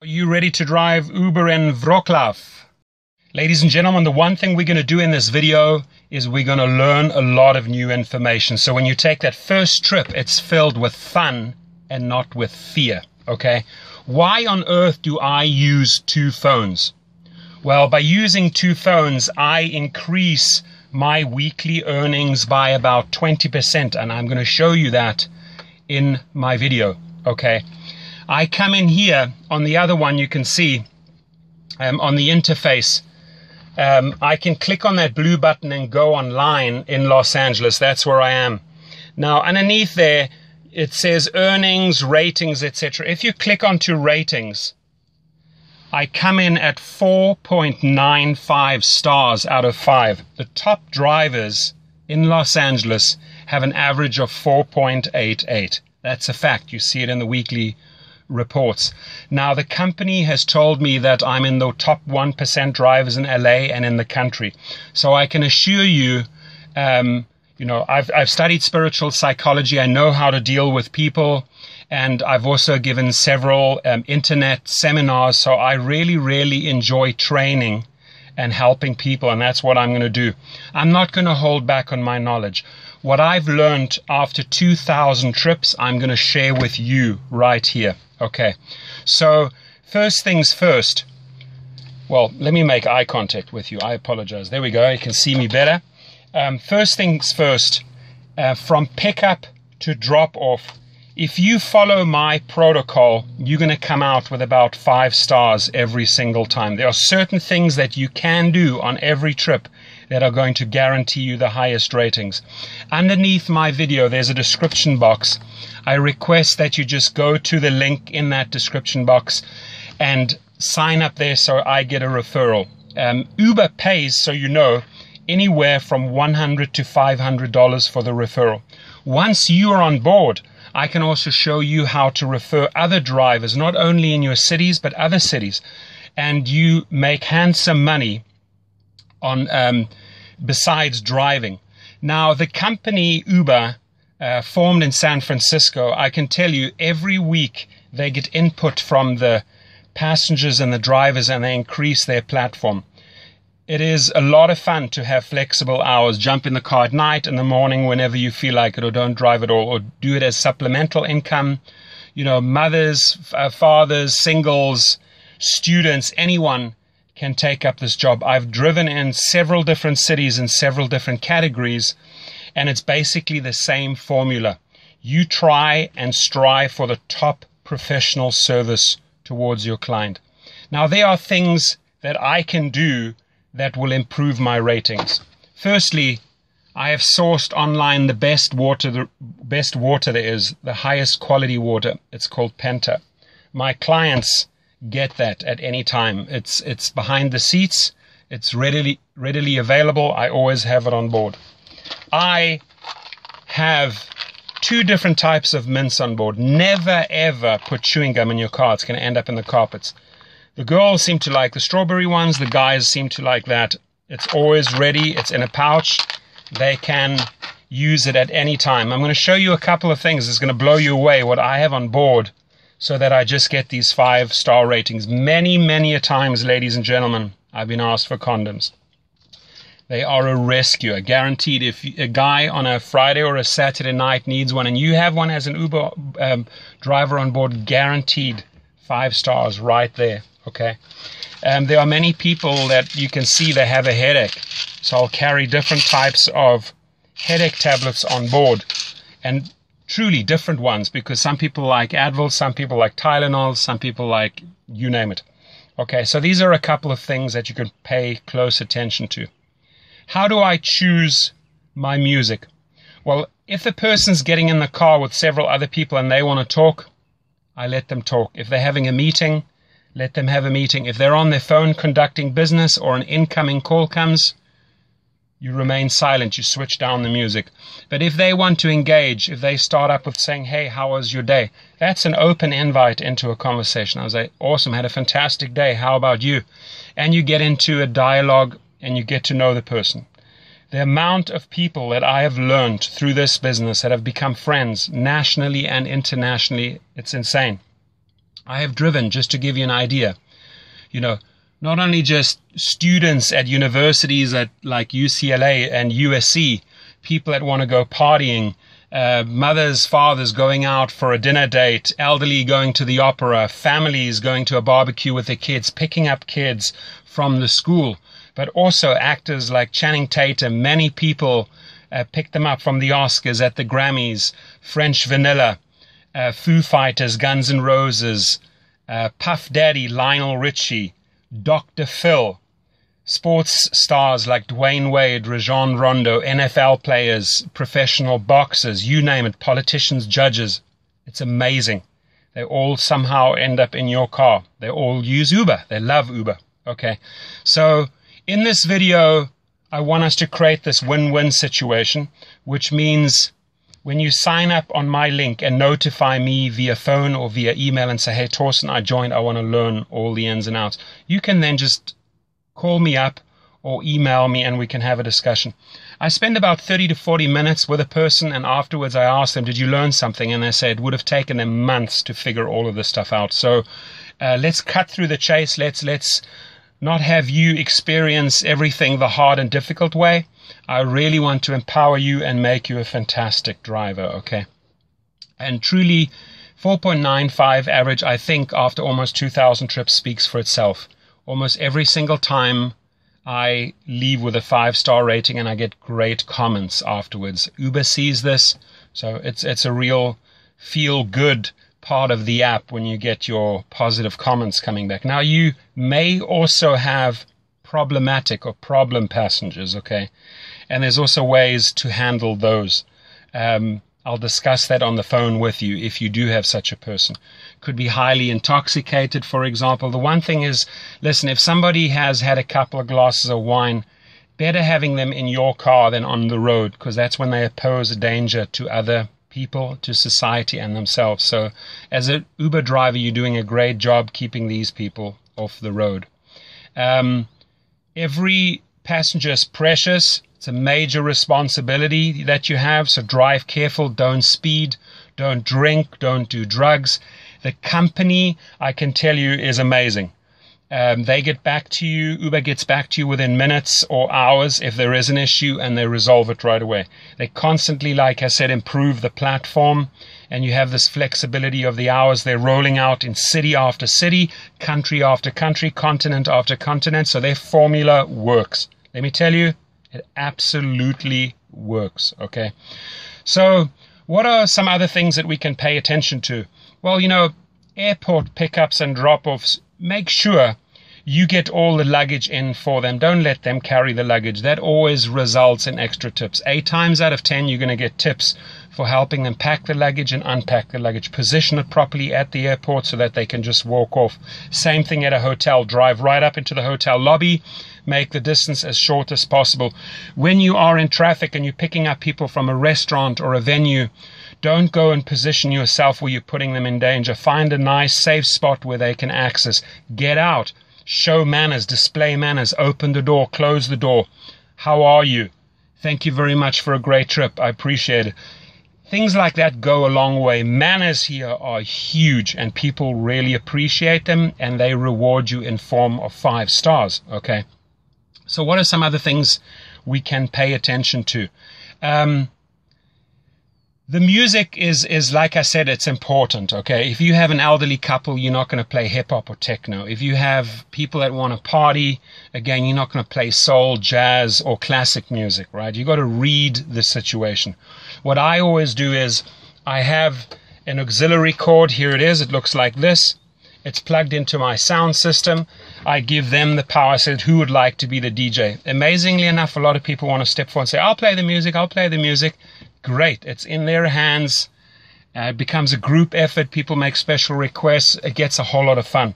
Are you ready to drive Uber in Wrocław? Ladies and gentlemen, the one thing we're going to do in this video is we're going to learn a lot of new information. So when you take that first trip, it's filled with fun and not with fear, okay? Why on earth do I use two phones? Well, by using two phones, I increase my weekly earnings by about 20%, and I'm going to show you that in my video, okay? I come in here, on the other one you can see, on the interface, I can click on that blue button and go online in Los Angeles. That's where I am. Now, underneath there, it says earnings, ratings, etc. If you click onto ratings, I come in at 4.95 stars out of 5. The top drivers in Los Angeles have an average of 4.88. That's a fact. You see it in the weekly reports. Now, the company has told me that I'm in the top 1% drivers in LA and in the country. So I can assure you, I've studied spiritual psychology. I know how to deal with people. And I've also given several internet seminars. So I really, really enjoy training and helping people. And that's what I'm going to do. I'm not going to hold back on my knowledge. What I've learned after 2,000 trips, I'm going to share with you right here. Okay, so first things first. Well, let me make eye contact with you. I apologize. There we go. You can see me better. First things first, from pickup to drop off, if you follow my protocol, you're going to come out with about 5 stars every single time. There are certain things that you can do on every trip that are going to guarantee you the highest ratings. Underneath my video, there's a description box. I request that you just go to the link in that description box and sign up there so I get a referral. Uber pays, so you know, anywhere from $100 to $500 for the referral. Once you are on board, I can also show you how to refer other drivers, not only in your cities, but other cities. And you make handsome money on besides driving. Now, the company Uber, formed in San Francisco, I can tell you every week they get input from the passengers and the drivers, and they increase their platform. It is a lot of fun to have flexible hours. Jump in the car at night, in the morning, whenever you feel like it, or don't drive at all, or do it as supplemental income. You know, mothers, fathers, singles, students, anyone can take up this job. I've driven in several different cities in several different categories, and it's basically the same formula. You try and strive for the top professional service towards your client. Now, there are things that I can do that will improve my ratings. Firstly, I have sourced online the best water there is, the highest quality water. It's called Penta. My clients get that at any time. It's behind the seats. It's readily available. I always have it on board. I have 2 different types of mints on board. Never ever put chewing gum in your car. It's going to end up in the carpets. The girls seem to like the strawberry ones. The guys seem to like that. It's always ready. It's in a pouch. They can use it at any time. I'm going to show you a couple of things. It's going to blow you away what I have on board so that I just get these 5-star ratings. Many, many a times, ladies and gentlemen, I've been asked for condoms. They are a rescue, guaranteed. If a guy on a Friday or a Saturday night needs one and you have one as an Uber driver on board, guaranteed 5 stars right there, okay? There are many people that you can see they have a headache. So I'll carry different types of headache tablets on board, and truly different ones, because some people like Advil, some people like Tylenol, some people like you name it. Okay, so these are a couple of things that you can pay close attention to. How do I choose my music? Well, if the person's getting in the car with several other people and they want to talk, I let them talk. If they're having a meeting, let them have a meeting. If they're on their phone conducting business or an incoming call comes, you remain silent. You switch down the music. But if they want to engage, if they start up with saying, hey, how was your day? That's an open invite into a conversation. I was like, awesome, had a fantastic day. How about you? And you get into a dialogue and you get to know the person. The amount of people that I have learned through this business that have become friends nationally and internationally, it's insane. I have driven, just to give you an idea, you know, not only just students at universities like UCLA and USC, people that want to go partying, mothers, fathers going out for a dinner date, elderly going to the opera, families going to a barbecue with their kids, picking up kids from the school, but also actors like Channing Tatum. Many people picked them up from the Oscars, at the Grammys, French Vanilla, Foo Fighters, Guns N' Roses, Puff Daddy, Lionel Richie, Dr. Phil, sports stars like Dwayne Wade, Rajon Rondo, NFL players, professional boxers, you name it, politicians, judges. It's amazing. They all somehow end up in your car. They all use Uber. They love Uber. Okay. So in this video, I want us to create this win-win situation, which means when you sign up on my link and notify me via phone or via email and say, hey, Torsten, I joined, I want to learn all the ins and outs, you can then just call me up or email me and we can have a discussion. I spend about 30 to 40 minutes with a person, and afterwards I ask them, did you learn something? And they say it would have taken them months to figure all of this stuff out. So let's cut through the chase. Let's not have you experience everything the hard and difficult way. I really want to empower you and make you a fantastic driver, okay? And truly, 4.95 average, I think, after almost 2,000 trips speaks for itself. Almost every single time I leave with a 5-star rating and I get great comments afterwards. Uber sees this, so it's a real feel-good part of the app when you get your positive comments coming back. Now, you may also have problematic or problem passengers, okay? And there's also ways to handle those. I'll discuss that on the phone with you if you do have such a person. Could be highly intoxicated, for example. The one thing is, listen, if somebody has had a couple of glasses of wine, better having them in your car than on the road, because that's when they pose a danger to other people, to society and themselves. So as an Uber driver, you're doing a great job keeping these people off the road. Every passenger is precious. It's a major responsibility that you have. So drive careful, don't speed, don't drink, don't do drugs. The company, I can tell you, is amazing. They get back to you. Uber gets back to you within minutes or hours if there is an issue, and they resolve it right away. They constantly, like I said, improve the platform, and you have this flexibility of the hours. They're rolling out in city after city, country after country, continent after continent. So their formula works. Let me tell you, it absolutely works. Okay. So what are some other things that we can pay attention to? Well, you know, airport pickups and drop-offs, make sure you get all the luggage in for them. Don't let them carry the luggage. That always results in extra tips. 8 times out of 10, you're going to get tips for helping them pack the luggage and unpack the luggage. Position it properly at the airport so that they can just walk off. Same thing at a hotel. Drive right up into the hotel lobby. Make the distance as short as possible. When you are in traffic and you're picking up people from a restaurant or a venue, don't go and position yourself where you're putting them in danger. Find a nice, safe spot where they can access. Get out. Show manners. Display manners. Open the door. Close the door. How are you? Thank you very much for a great trip. I appreciate it. Things like that go a long way. Manners here are huge, and people really appreciate them, and they reward you in form of 5 stars. Okay. So what are some other things we can pay attention to? The music is like I said, it's important, okay? If you have an elderly couple, you're not going to play hip-hop or techno. If you have people that want to party, again, you're not going to play soul, jazz, or classic music, right? You got to read the situation. What I always do is I have an auxiliary cord. Here it is. It looks like this. It's plugged into my sound system. I give them the power. I said, who would like to be the DJ? Amazingly enough, a lot of people want to step forward and say, I'll play the music, I'll play the music. Great. It's in their hands. It becomes a group effort. People make special requests. It gets a whole lot of fun.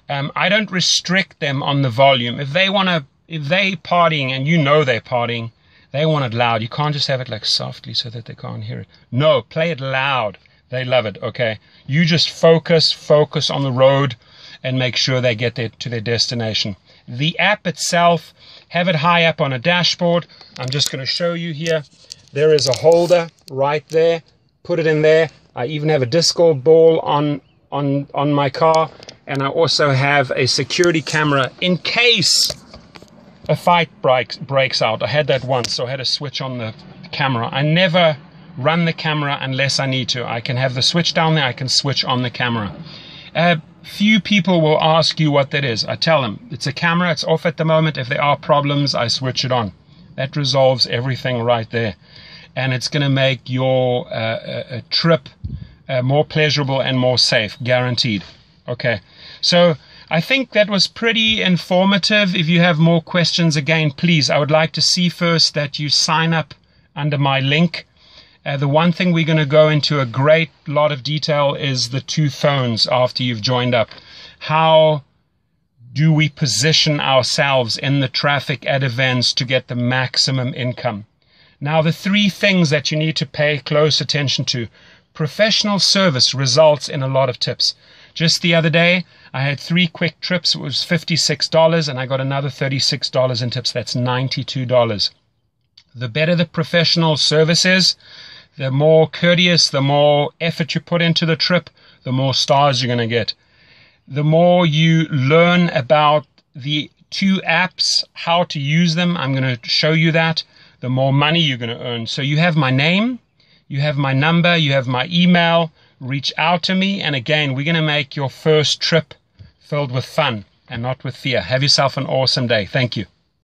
I don't restrict them on the volume. If they partying and you know they're partying, they want it loud. You can't just have it like softly so that they can't hear it. No, play it loud. They love it, okay? You just focus on the road and make sure they get to their destination. The app itself, have it high up on a dashboard. I'm just going to show you here. There is a holder right there. Put it in there. I even have a disco ball on on my car, and I also have a security camera in case a fight breaks out. I had that once, so I had to switch on the camera. I never run the camera unless I need to. I can have the switch down there, I can switch on the camera. Few people will ask you what that is. I tell them, it's a camera, it's off at the moment. If there are problems, I switch it on. That resolves everything right there. And it's going to make your trip more pleasurable and more safe, guaranteed. Okay, so I think that was pretty informative. If you have more questions, again, please, I would like to see first that you sign up under my link. The one thing we're going to go into a great lot of detail is the 2 phones after you've joined up. How do we position ourselves in the traffic at events to get the maximum income? Now, the 3 things that you need to pay close attention to. Professional service results in a lot of tips. Just the other day, I had 3 quick trips. It was $56, and I got another $36 in tips. That's $92. The better the professional service is, the more courteous, the more effort you put into the trip, the more stars you're going to get. The more you learn about the 2 apps, how to use them, I'm going to show you that, the more money you're going to earn. So you have my name, you have my number, you have my email. Reach out to me, and again, we're going to make your first trip filled with fun and not with fear. Have yourself an awesome day. Thank you.